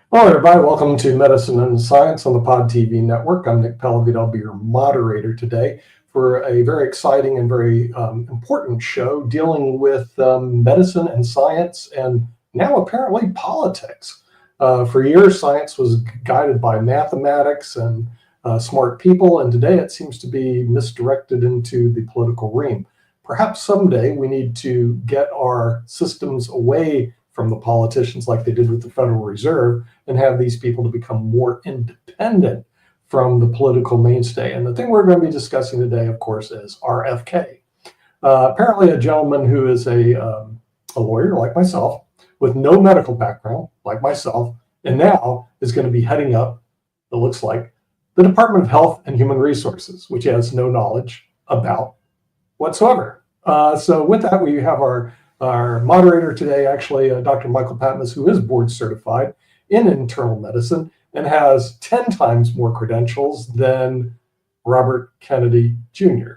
Hello, everybody. Welcome to Medicine and Science on the Pod TV network. I'm Nick Pellavito. I'll be your moderator today for a very exciting and very important show dealing with medicine and science and now apparently politics. For years, science was guided by mathematics and smart people, and today it seems to be misdirected into the political realm. Perhaps someday we need to get our systems away from the politicians like they did with the Federal Reserve and have these people to become more independent from the political mainstay. And the thing we're going to be discussing today, of course, is RFK. Apparently, a gentleman who is a lawyer like myself, with no medical background like myself, and now is going to be heading up, it looks like, the Department of Health and Human Resources, which he has no knowledge about whatsoever. So with that, we have our moderator today, actually, Dr. Michael Patmos, who is board certified in internal medicine and has 10 times more credentials than Robert Kennedy Jr.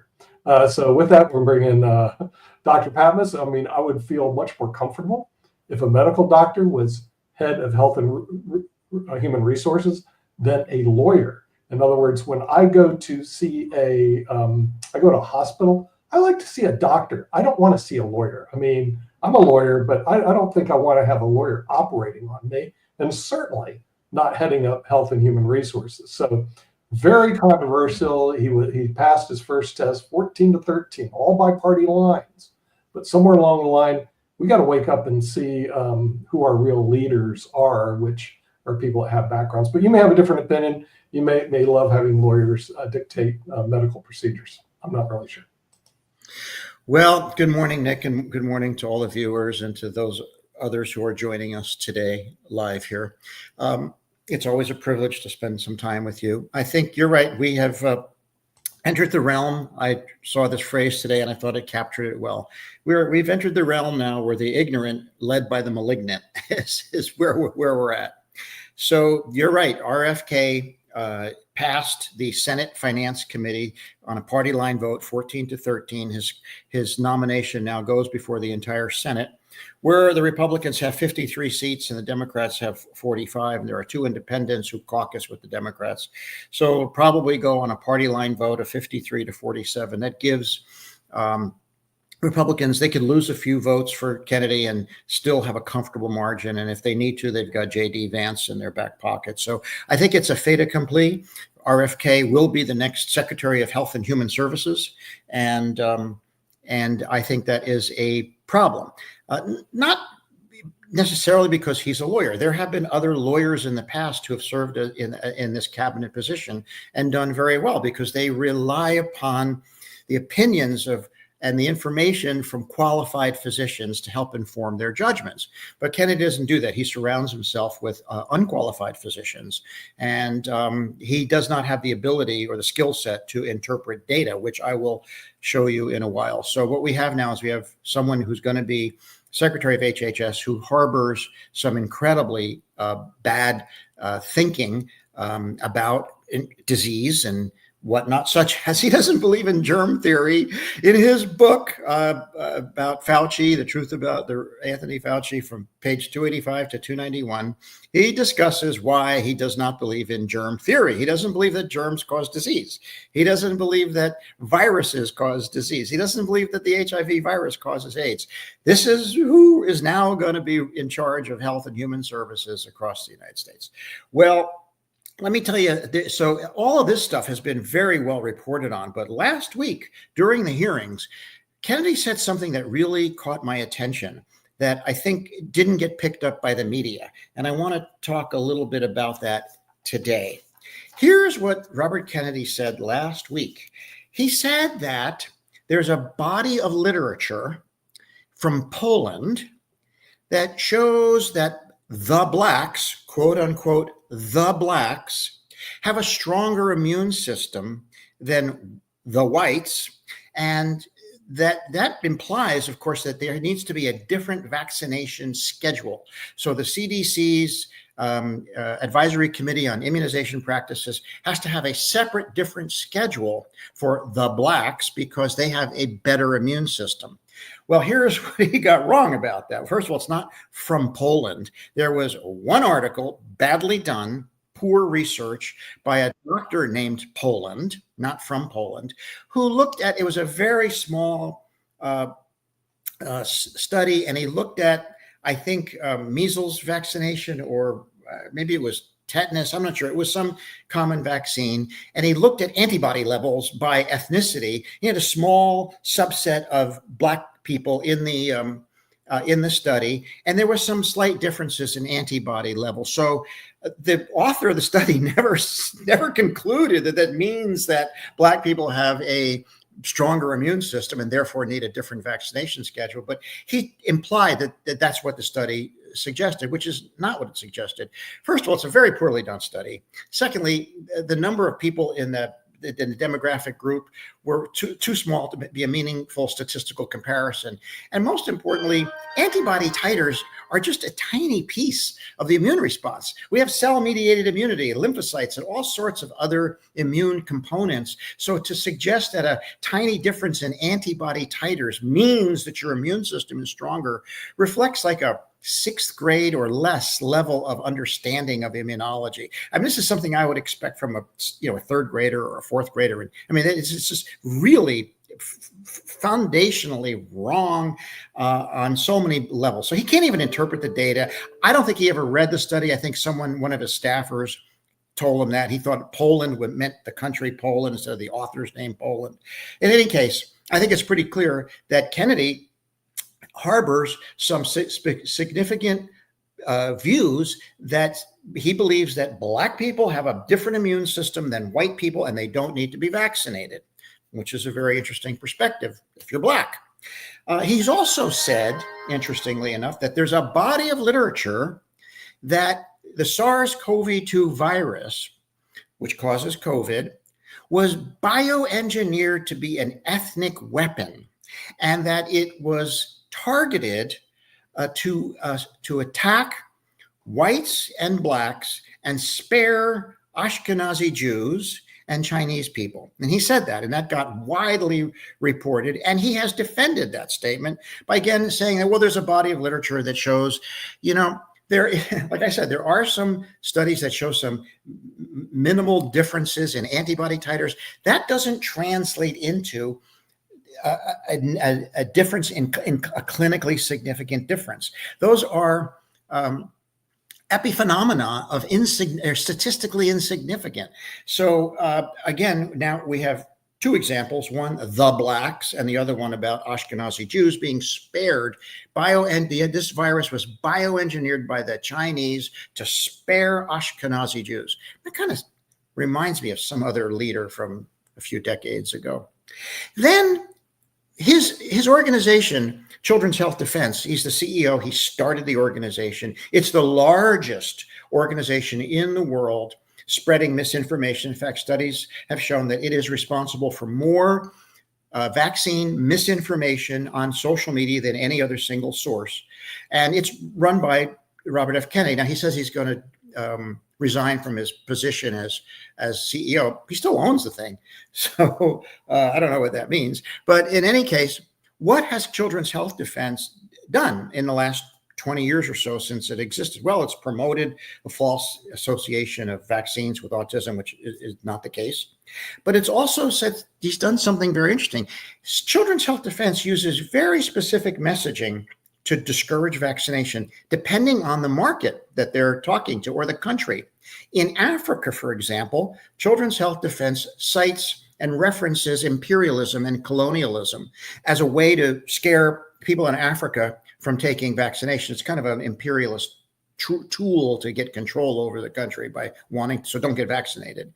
So with that, we're bringing Dr. Patmos. I mean, I would feel much more comfortable if a medical doctor was head of health and human resources than a lawyer. In other words, when I go to see I go to a hospital, I like to see a doctor. I don't want to see a lawyer. I mean, I'm a lawyer, but I don't think I want to have a lawyer operating on me, and certainly not heading up health and human resources. So very controversial. He passed his first test 14-13, all by party lines. But somewhere along the line, we got to wake up and see who our real leaders are, which are people that have backgrounds. But you may have a different opinion. You may love having lawyers dictate medical procedures. I'm not really sure. Well, good morning, Nick, and good morning to all the viewers and to those others who are joining us today live here. It's always a privilege to spend some time with you. I think you're right. We have entered the realm. I saw this phrase today and I thought it captured it well. We've entered the realm now where the ignorant, led by the malignant, is where we're at. So you're right. RFK passed the Senate Finance Committee on a party line vote, 14-13. His nomination now goes before the entire Senate, where the Republicans have 53 seats and the Democrats have 45. And there are two independents who caucus with the Democrats. So it'll probably go on a party line vote of 53-47. That gives Republicans, they could lose a few votes for Kennedy and still have a comfortable margin. And if they need to, they've got J.D. Vance in their back pocket. So I think it's a fait accompli. RFK will be the next Secretary of Health and Human Services. And I think that is a problem. Not necessarily because he's a lawyer. There have been other lawyers in the past who have served in this cabinet position and done very well because they rely upon the opinions of and the information from qualified physicians to help inform their judgments. But Kennedy doesn't do that. He surrounds himself with unqualified physicians, and he does not have the ability or the skill set to interpret data, which I will show you in a while. So what we have now is we have someone who's going to be Secretary of HHS who harbors some incredibly bad thinking about disease and whatnot, such as he doesn't believe in germ theory. In his book about Fauci, The Truth About the Anthony Fauci, from page 285 to 291, he discusses why he does not believe in germ theory. He doesn't believe that germs cause disease. He doesn't believe that viruses cause disease. He doesn't believe that the HIV virus causes AIDS. This is who is now going to be in charge of health and human services across the United States. Well, let me tell you, so all of this stuff has been very well reported on. But last week during the hearings, Kennedy said something that really caught my attention that I think didn't get picked up by the media. And I want to talk a little bit about that today. Here's what Robert Kennedy said last week. He said that there's a body of literature from Poland that shows that the blacks, quote unquote, the blacks, have a stronger immune system than the whites. And that implies, of course, that there needs to be a different vaccination schedule. So the CDC's Advisory Committee on Immunization Practices has to have a separate, different schedule for the blacks because they have a better immune system. Well, here's what he got wrong about that. First of all, it's not from Poland. There was one article, badly done, poor research by a doctor named Poland, not from Poland, who looked at, it was a very small study, and he looked at, I think, measles vaccination, or maybe it was tetanus, I'm not sure. It was some common vaccine. And he looked at antibody levels by ethnicity. He had a small subset of Black people in the study, and there were some slight differences in antibody levels. So the author of the study never concluded that means that Black people have a stronger immune system and therefore need a different vaccination schedule. But he implied that that's what the study suggested, which is not what it suggested. First of all, it's a very poorly done study. Secondly, the number of people in the demographic group were too small to be a meaningful statistical comparison. And most importantly, antibody titers are just a tiny piece of the immune response. We have cell-mediated immunity, lymphocytes, and all sorts of other immune components. So to suggest that a tiny difference in antibody titers means that your immune system is stronger reflects like a sixth grade or less level of understanding of immunology. I mean, this is something I would expect from a third grader or a fourth grader. I mean, it's just really foundationally wrong on so many levels. So he can't even interpret the data. I don't think he ever read the study. I think one of his staffers told him that. He thought Poland meant the country Poland instead of the author's name Poland. In any case, I think it's pretty clear that Kennedy harbors some significant views that he believes that Black people have a different immune system than white people and they don't need to be vaccinated, which is a very interesting perspective if you're Black. He's also said, interestingly enough, that there's a body of literature that the SARS-CoV-2 virus, which causes COVID, was bioengineered to be an ethnic weapon, and that it was targeted to attack whites and Blacks and spare Ashkenazi Jews and Chinese people. And he said that, and that got widely reported. And he has defended that statement by again saying that, well, there's a body of literature that shows, there, like I said, there are some studies that show some minimal differences in antibody titers. That doesn't translate into a difference in a clinically significant difference. Those are epiphenomena of statistically insignificant. So again, now we have two examples, one, the Blacks, and the other one about Ashkenazi Jews being spared. This virus was bioengineered by the Chinese to spare Ashkenazi Jews. That kind of reminds me of some other leader from a few decades ago. Then his organization, Children's Health Defense, he's the CEO, he started the organization. It's the largest organization in the world spreading misinformation. In fact, studies have shown that it is responsible for more vaccine misinformation on social media than any other single source. And it's run by Robert F. Kennedy. Now, he says he's going to resign from his position as CEO. He still owns the thing. So I don't know what that means. But in any case, what has Children's Health Defense done in the last 20 years or so since it existed? Well, it's promoted a false association of vaccines with autism, which is not the case. But it's also said he's done something very interesting. Children's Health Defense uses very specific messaging to discourage vaccination, depending on the market that they're talking to or the country. In Africa, for example, Children's Health Defense cites and references imperialism and colonialism as a way to scare people in Africa from taking vaccination. It's kind of an imperialist tool to get control over the country by wanting, so don't get vaccinated.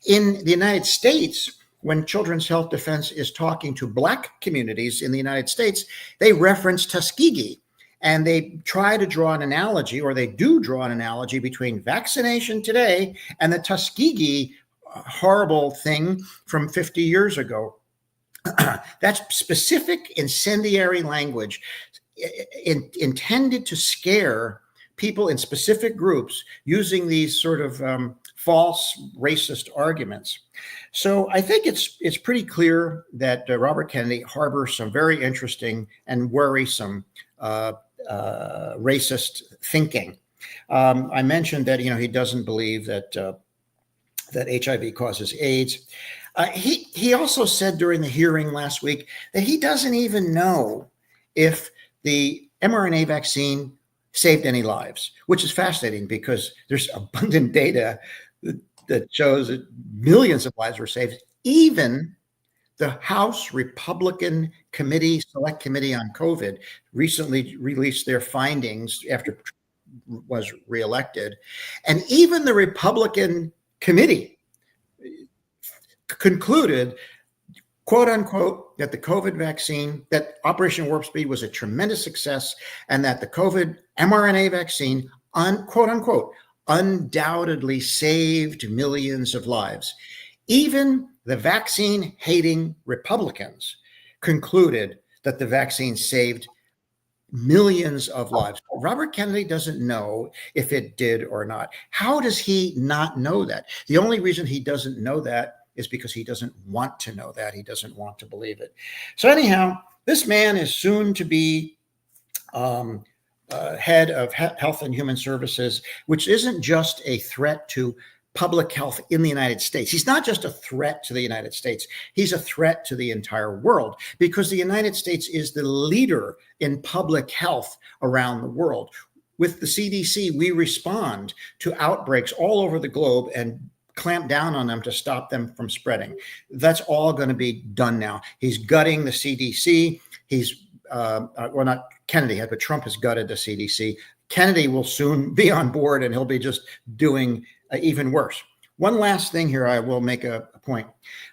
In the United States, when Children's Health Defense is talking to Black communities in the United States, they reference Tuskegee, and they try to draw an analogy, or they do draw an analogy between vaccination today and the Tuskegee horrible thing from 50 years ago. That's specific incendiary language intended to scare people in specific groups using these sort of false racist arguments. So I think it's pretty clear that Robert Kennedy harbors some very interesting and worrisome racist thinking. I mentioned that he doesn't believe that HIV causes AIDS. He also said during the hearing last week that he doesn't even know if the mRNA vaccine saved any lives, which is fascinating because there's abundant data that shows that millions of lives were saved. Even the House Republican Select Committee on COVID recently released their findings after Trump was reelected. And even the Republican committee concluded, quote unquote, that the COVID vaccine, that Operation Warp Speed was a tremendous success, and that the COVID mRNA vaccine, quote unquote, undoubtedly saved millions of lives. Even the vaccine-hating Republicans concluded that the vaccine saved millions of lives. Robert Kennedy doesn't know if it did or not. How does he not know that? The only reason he doesn't know that is because he doesn't want to know that. He doesn't want to believe it. So anyhow, this man is soon to be head of Health and Human Services, which isn't just a threat to public health in the United States. He's not just a threat to the United States. He's a threat to the entire world, because the United States is the leader in public health around the world. With the CDC, we respond to outbreaks all over the globe and clamp down on them to stop them from spreading. That's all going to be done now. He's gutting the CDC. He's, well, not Kennedy, but Trump has gutted the CDC. Kennedy will soon be on board, and he'll be just doing even worse. One last thing here, I will make a point.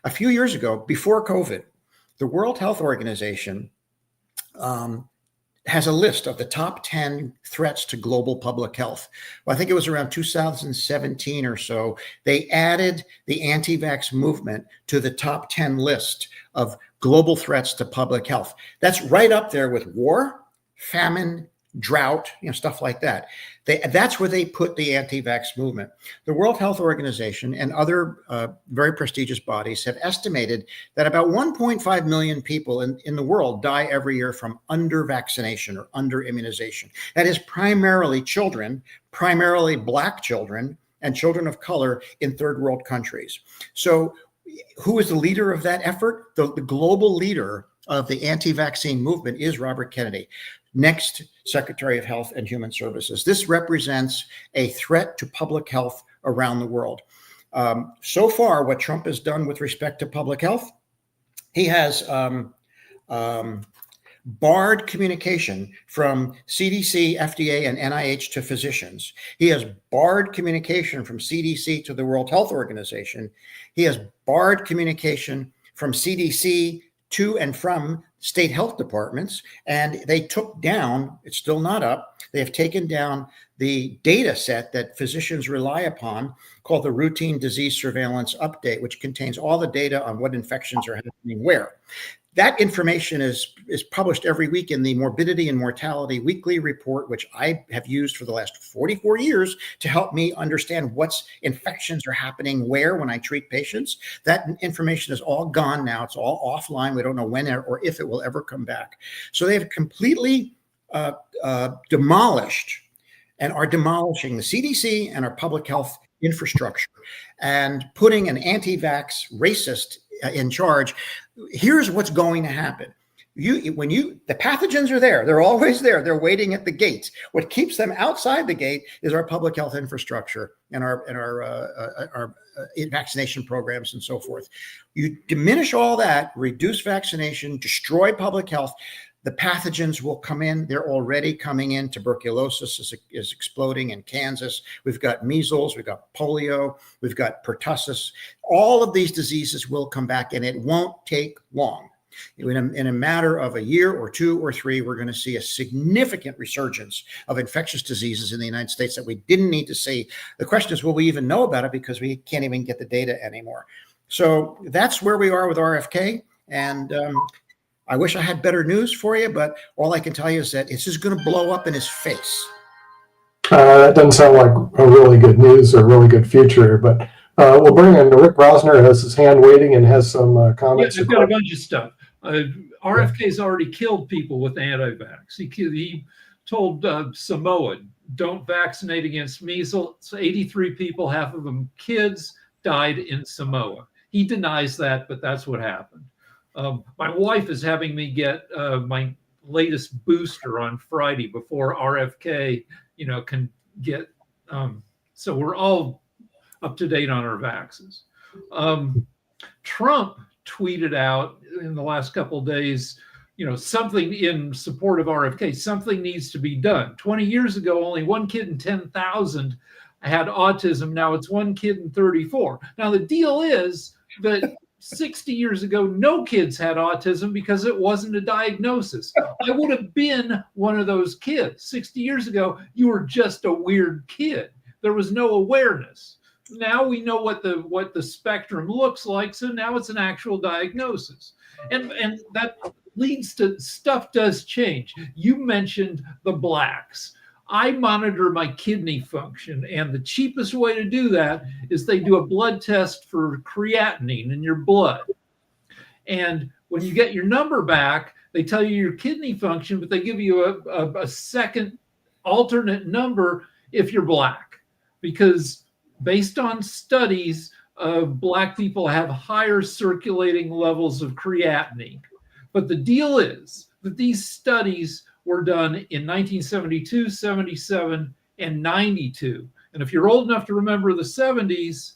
A few years ago, before COVID, the World Health Organization has a list of the top 10 threats to global public health. Well, I think it was around 2017 or so, they added the anti-vax movement to the top 10 list of global threats to public health. That's right up there with war, famine, drought, stuff like that. That's where they put the anti-vax movement. The World Health Organization and other very prestigious bodies have estimated that about 1.5 million people in the world die every year from under-vaccination or under-immunization. That is primarily children, primarily Black children, and children of color in third world countries. So who is the leader of that effort? The global leader of the anti-vaccine movement is Robert Kennedy, next Secretary of Health and Human Services. This represents a threat to public health around the world. So far, what Trump has done with respect to public health, he has barred communication from CDC, FDA, and NIH to physicians. He has barred communication from CDC to the World Health Organization. He has barred communication from CDC to and from state health departments, and they took down, it's still not up, they have taken down the data set that physicians rely upon called the Routine Disease Surveillance Update, which contains all the data on what infections are happening where. That information is published every week in the Morbidity and Mortality Weekly Report, which I have used for the last 44 years to help me understand what's infections are happening where when I treat patients. That information is all gone now. It's all offline. We don't know when or if it will ever come back. So they have completely demolished and are demolishing the CDC and our public health infrastructure and putting an anti-vax racist in charge. Here's what's going to happen. The pathogens are there. They're always there. They're waiting at the gates. What keeps them outside the gate is our public health infrastructure and our vaccination programs and so forth. You diminish all that, reduce vaccination, destroy public health, the pathogens will come in. They're already coming in. Tuberculosis is exploding in Kansas. We've got measles, we've got polio, we've got pertussis. All of these diseases will come back, and it won't take long. In a matter of a year or two or three, we're going to see a significant resurgence of infectious diseases in the United States that we didn't need to see. The question is, will we even know about it, because we can't even get the data anymore? So that's where we are with RFK. And I wish I had better news for you, but all I can tell you is that it's just going to blow up in his face. That doesn't sound like a really good news or really good future, but we'll bring in Rick Rosner, has his hand waiting and has some Yeah, comments. I've got a bunch of stuff. Yeah. RFK's already killed people with anti-vax. He told Samoa, don't vaccinate against measles. 83 people, half of them kids, died in Samoa. He denies that, but that's what happened. My wife is having me get my latest booster on Friday before RFK, can get. So we're all up to date on our vaxes. Trump tweeted out in the last couple of days, something in support of RFK. Something needs to be done. 20 years ago, only one kid in 10,000 had autism. Now it's one kid in 34. Now the deal is that 60 years ago, no kids had autism because it wasn't a diagnosis. I would have been one of those kids. 60 years ago, you were just a weird kid. There was no awareness. Now we know what the spectrum looks like, so now it's an actual diagnosis. And that leads to stuff does change. You mentioned the blacks. I monitor my kidney function, and the cheapest way to do that is they do a blood test for creatinine in your blood. And when you get your number back, they tell you your kidney function, but they give you a second alternate number if you're black, because based on studies, black people have higher circulating levels of creatinine. But the deal is that these studies were done in 1972, 77, and 92. And if you're old enough to remember the 70s,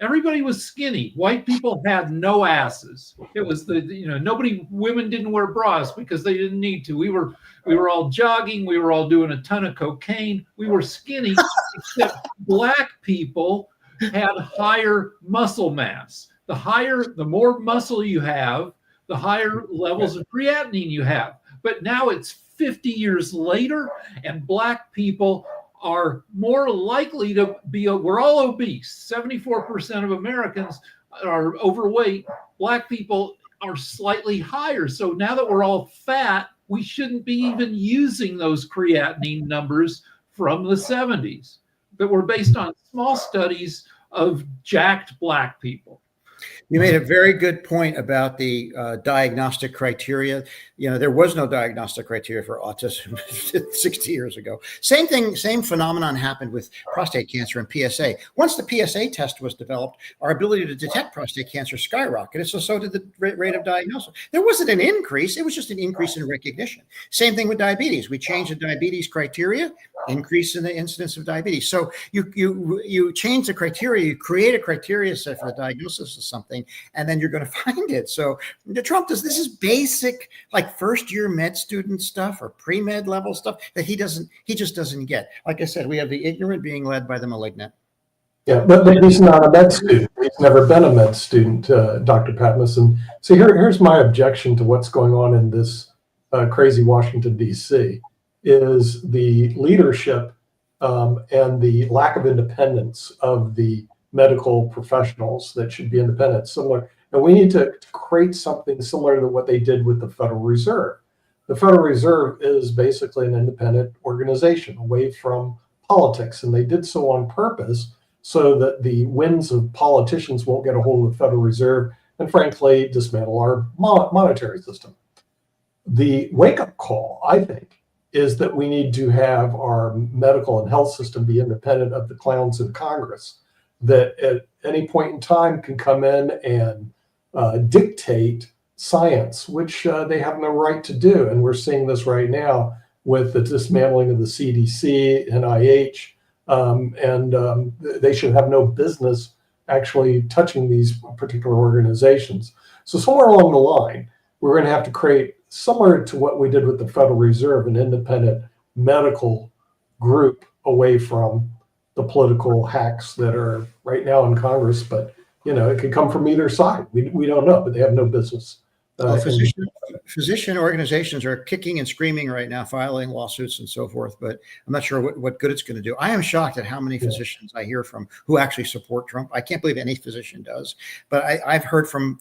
everybody was skinny. White people had no asses. It was women didn't wear bras because they didn't need to. We were all jogging. We were all doing a ton of cocaine. We were skinny, except black people had higher muscle mass. The more muscle you have, the higher levels of creatinine you have. But now it's 50 years later, and black people are more likely to be, we're all obese. 74% of Americans are overweight. Black people are slightly higher. So now that we're all fat, we shouldn't be even using those creatinine numbers from the 70s. But we're based on small studies of jacked black people. You made a very good point about the diagnostic criteria. There was no diagnostic criteria for autism 60 years ago. Same thing, same phenomenon happened with prostate cancer and PSA. Once the PSA test was developed, our ability to detect prostate cancer skyrocketed. So did the rate of diagnosis. There wasn't an increase. It was just an increase in recognition. Same thing with diabetes. We changed the diabetes criteria, increase in the incidence of diabetes. So you change the criteria, you create a criteria set for the diagnosis of something, and then you're going to find it. So Trump this is basic, like first year med student stuff or pre-med level stuff that he just doesn't get. Like I said, we have the ignorant being led by the malignant. Yeah, but he's not a med student. He's never been a med student, Dr. Patmos. And so here's my objection to what's going on in this crazy Washington, D.C., is the leadership and the lack of independence of the medical professionals that should be independent, similar. And we need to create something similar to what they did with the Federal Reserve. The Federal Reserve is basically an independent organization away from politics, and they did so on purpose so that the winds of politicians won't get a hold of the Federal Reserve and, frankly, dismantle our monetary system. The wake-up call, I think, is that we need to have our medical and health system be independent of the clowns in Congress that at any point in time can come in and dictate science, which they have no right to do. And we're seeing this right now with the dismantling of the CDC, NIH, and they should have no business actually touching these particular organizations. So somewhere along the line, we're going to have to create, similar to what we did with the Federal Reserve, an independent medical group away from the political hacks that are right now in Congress. But, it could come from either side. We don't know, but they have no business. Physician organizations are kicking and screaming right now, filing lawsuits and so forth, but I'm not sure what good it's going to do. I am shocked at how many physicians I hear from who actually support Trump. I can't believe any physician does, but I've heard from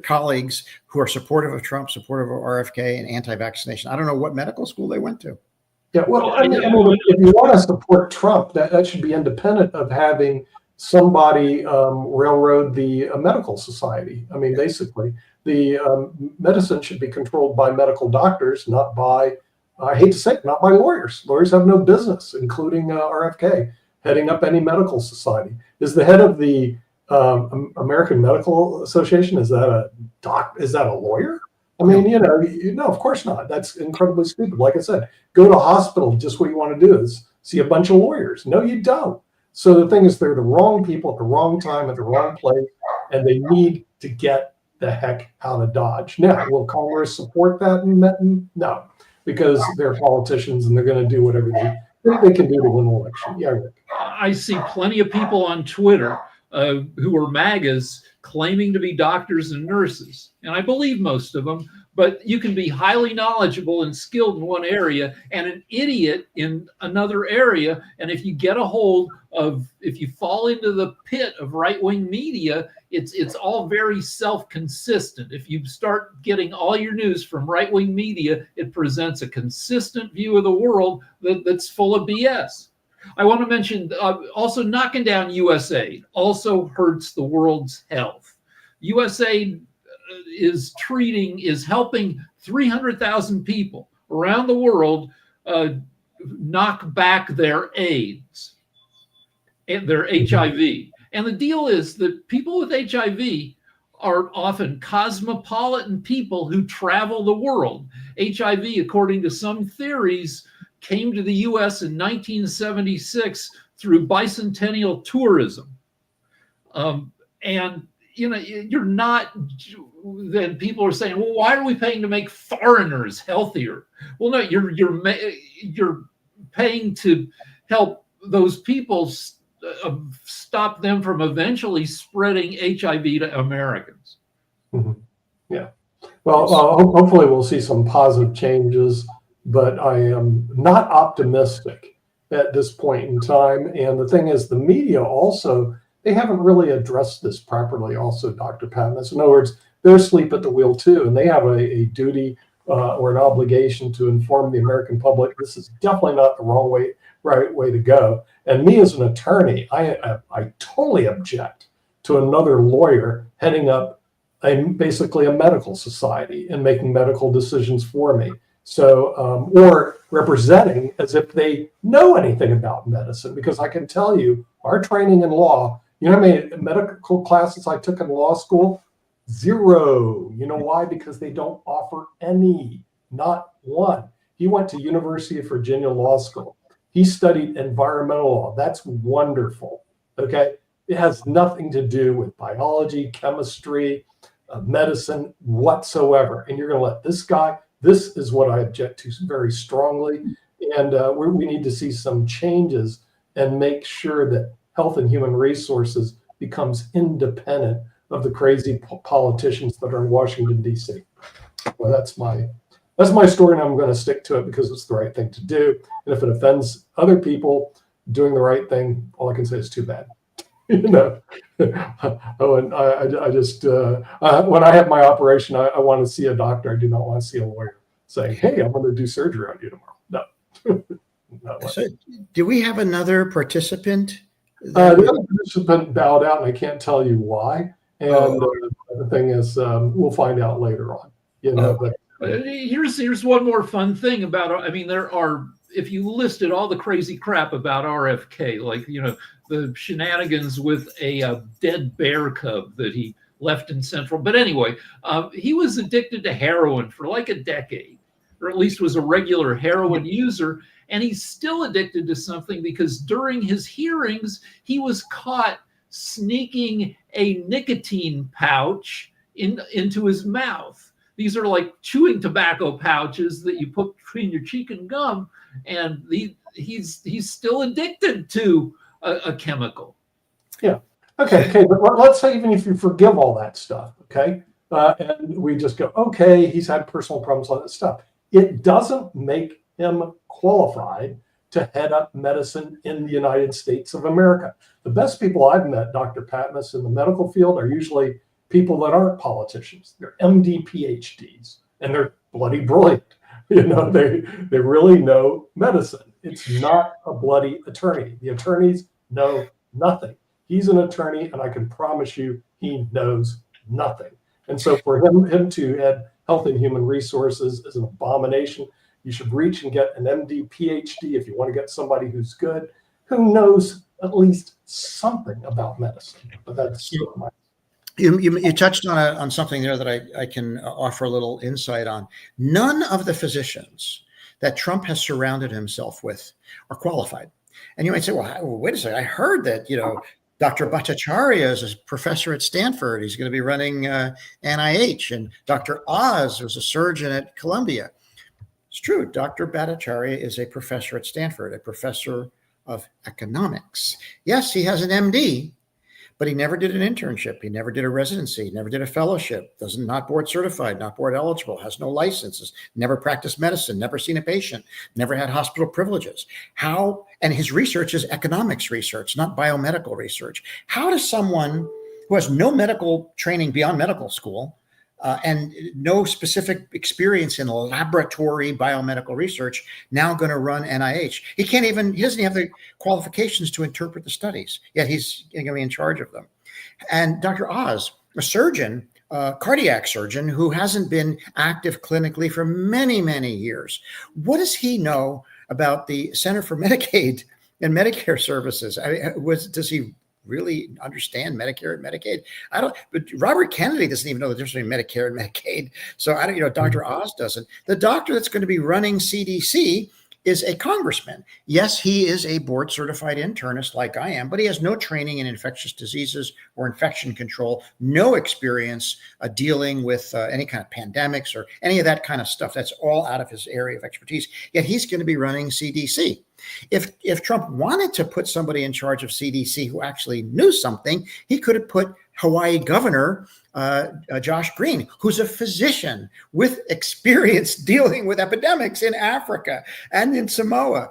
colleagues who are supportive of Trump, supportive of RFK, and anti-vaccination. I don't know what medical school they went to. Yeah, well, I mean, if you want to support Trump, that should be independent of having somebody railroad the medical society. I mean, basically, the medicine should be controlled by medical doctors, not by, I hate to say it, not by lawyers. Lawyers have no business, including RFK, heading up any medical society. Is the head of the American Medical Association, is that a is that a lawyer? I mean, no, of course not. That's incredibly stupid. Like I said, go to a hospital. Just what you want to do is see a bunch of lawyers. No, you don't. So the thing is, they're the wrong people at the wrong time at the wrong place, and they need to get the heck out of Dodge. Now, will Congress support that? No, because they're politicians and they're going to do whatever they can do to win an election. Yeah, Rick. I see plenty of people on Twitter who are MAGAs claiming to be doctors and nurses. And I believe most of them, but you can be highly knowledgeable and skilled in one area and an idiot in another area. And if you get a hold of, if you fall into the pit of right-wing media, it's all very self-consistent. If you start getting all your news from right-wing media, it presents a consistent view of the world that's full of BS. I want to mention also knocking down USAID also hurts the world's health. USAID is helping 300,000 people around the world knock back their AIDS and their HIV. And the deal is that people with HIV are often cosmopolitan people who travel the world. HIV, according to some theories, came to the U.S. in 1976 through bicentennial tourism. And, you're not, then people are saying, well, why are we paying to make foreigners healthier? Well, no, you're paying to help those people stop them from eventually spreading HIV to Americans. Mm-hmm. Yeah. Well, hopefully we'll see some positive changes, but I am not optimistic at this point in time. And the thing is, the media also, they haven't really addressed this properly also, Dr. Patmos. In other words, they're asleep at the wheel too, and they have a duty or an obligation to inform the American public. This is definitely not the right way to go. And me as an attorney, I totally object to another lawyer heading up basically a medical society and making medical decisions for me. So, or representing as if they know anything about medicine, because I can tell you our training in law, you know how many medical classes I took in law school? 0. You know why? Because they don't offer any, not one. He went to University of Virginia Law School. He studied environmental law. That's wonderful. Okay. It has nothing to do with biology, chemistry, medicine whatsoever. And you're going to let this guy, this is what I object to very strongly. And we need to see some changes and make sure that Health and Human Resources becomes independent of the crazy politicians that are in Washington, D.C. Well, that's my story, and I'm going to stick to it because it's the right thing to do. And if it offends other people doing the right thing, all I can say is too bad. Oh, and I just when I have my operation, I want to see a doctor. I do not want to see a lawyer saying, "Hey, I'm going to do surgery on you tomorrow." No. So, do we have another participant? The other participant bowed out, and I can't tell you why. And the thing is, we'll find out later on. But here's one more fun thing about. I mean, there are. If you listed all the crazy crap about RFK, like the shenanigans with a dead bear cub that he left in Central. But anyway, he was addicted to heroin for like a decade, or at least was a regular heroin user. And he's still addicted to something because during his hearings, he was caught sneaking a nicotine pouch into his mouth. These are like chewing tobacco pouches that you put between your cheek and gum. And he's still addicted to a chemical. Yeah. Okay. But let's say even if you forgive all that stuff, okay, and we just go, okay, he's had personal problems, all that stuff. It doesn't make him qualified to head up medicine in the United States of America. The best people I've met, Dr. Patmos, in the medical field are usually people that aren't politicians. They're MD PhDs, and they're bloody brilliant. They really know medicine. It's not a bloody attorney. The attorneys know nothing. He's an attorney, and I can promise you he knows nothing. And so for him to head Health and Human Resources is an abomination. You should reach and get an MD, PhD if you want to get somebody who's good, who knows at least something about medicine. But that's my. You touched on something there that I can offer a little insight on. None of the physicians that Trump has surrounded himself with are qualified. And you might say, well, wait a second. I heard that, Dr. Bhattacharya is a professor at Stanford. He's going to be running NIH. And Dr. Oz was a surgeon at Columbia. It's true. Dr. Bhattacharya is a professor at Stanford, a professor of economics. Yes, he has an MD, but he never did an internship. He never did a residency, never did a fellowship, not board certified, not board eligible, has no licenses, never practiced medicine, never seen a patient, never had hospital privileges. And his research is economics research, not biomedical research. How does someone who has no medical training beyond medical school and no specific experience in laboratory biomedical research now going to run NIH? He doesn't have the qualifications to interpret the studies, yet he's going to be in charge of them. And Dr. Oz, a surgeon, cardiac surgeon who hasn't been active clinically for many, many years. What does he know about the Center for Medicaid and Medicare services? Does he really understand Medicare and Medicaid? But Robert Kennedy doesn't even know the difference between Medicare and Medicaid. So Dr. Oz doesn't. The doctor that's going to be running CDC is a congressman. Yes, he is a board certified internist like I am, but he has no training in infectious diseases or infection control, no experience dealing with any kind of pandemics or any of that kind of stuff. That's all out of his area of expertise. Yet he's going to be running CDC. If Trump wanted to put somebody in charge of CDC who actually knew something, he could have put Hawaii Governor Josh Green, who's a physician with experience dealing with epidemics in Africa and in Samoa.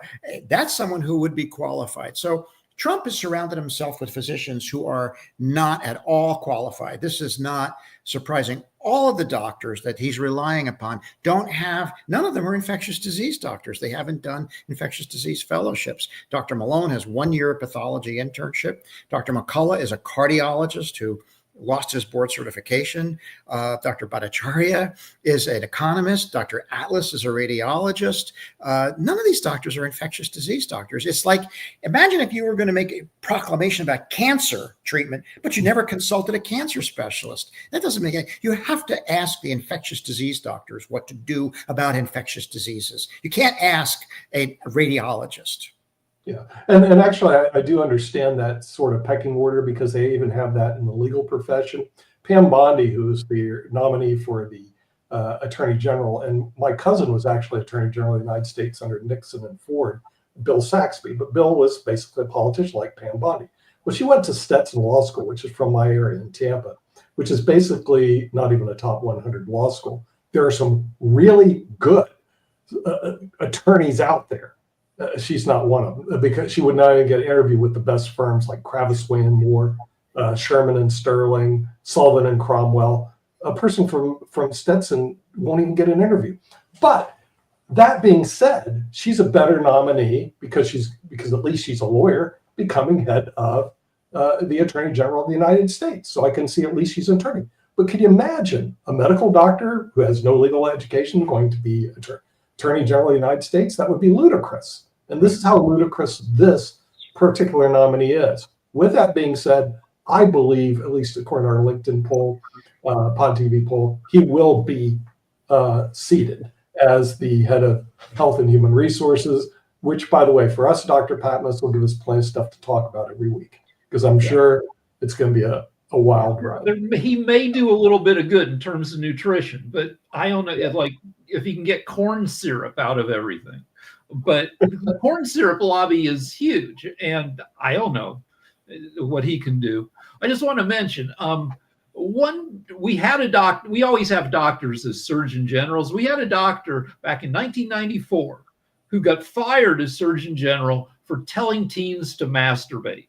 That's someone who would be qualified. So Trump has surrounded himself with physicians who are not at all qualified. This is not surprising. All of the doctors that he's relying upon none of them are infectious disease doctors. They haven't done infectious disease fellowships. Dr. Malone has 1 year pathology internship. Dr. McCullough is a cardiologist who lost his board certification. Dr. Bhattacharya is an economist. Dr. Atlas is a radiologist. None of these doctors are infectious disease doctors. It's like, imagine if you were going to make a proclamation about cancer treatment, but you never consulted a cancer specialist. That doesn't make any. You have to ask the infectious disease doctors what to do about infectious diseases. You can't ask a radiologist. Yeah, and actually, I do understand that sort of pecking order because they even have that in the legal profession. Pam Bondi, who's the nominee for the Attorney General, and my cousin was actually Attorney General of the United States under Nixon and Ford, Bill Saxby, but Bill was basically a politician like Pam Bondi. Well, she went to Stetson Law School, which is from my area in Tampa, which is basically not even a top 100 law school. There are some really good attorneys out there. She's not one of them because she would not even get an interview with the best firms like Kravis, Way and Moore, Sherman and Sterling, Sullivan and Cromwell. A person from Stetson won't even get an interview. But that being said, she's a better nominee because at least she's a lawyer becoming head of the Attorney General of the United States. So I can see at least she's an attorney. But could you imagine a medical doctor who has no legal education going to be Attorney General of the United States? That would be ludicrous. And this is how ludicrous this particular nominee is. With that being said, I believe, at least according to our LinkedIn poll, Pod TV poll, he will be seated as the head of Health and Human Resources, which, by the way, for us, Dr. Patmos will give us plenty of stuff to talk about every week, because I'm sure it's going to be a wild ride. He may do a little bit of good in terms of nutrition, but I don't know, like if he can get corn syrup out of everything. But the corn syrup lobby is huge, and I don't know what he can do. I just want to mention, we had a doctor. We always have doctors as surgeon generals. We had a doctor back in 1994 who got fired as surgeon general for telling teens to masturbate.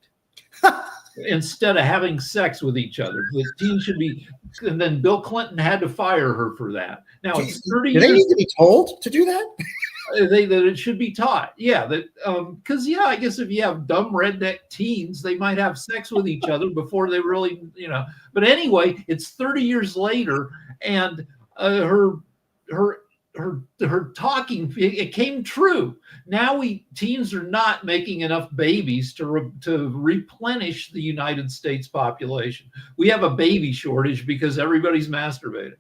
instead of having sex with each other. The teens should be, and then Bill Clinton had to fire her for that. Now it's 30 Do they years. need to be told to do that? That it should be taught. Yeah, that because I guess if you have dumb redneck teens, they might have sex with each other before they really, But anyway, it's 30 years later, and her talking, it came true. Now teens are not making enough babies to replenish the United States population. We have a baby shortage because everybody's masturbating.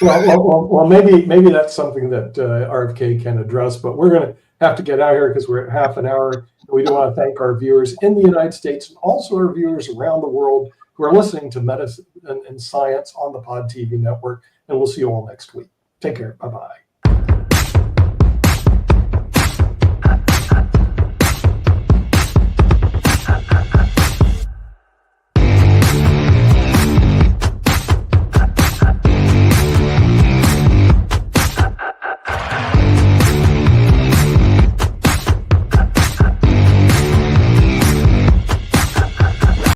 Well, maybe that's something that RFK can address, but we're going to have to get out of here because we're at half an hour. We do want to thank our viewers in the United States and also our viewers around the world who are listening to Medicine and Science on the Pod TV network, and we'll see you all next week. Take care. Bye-bye.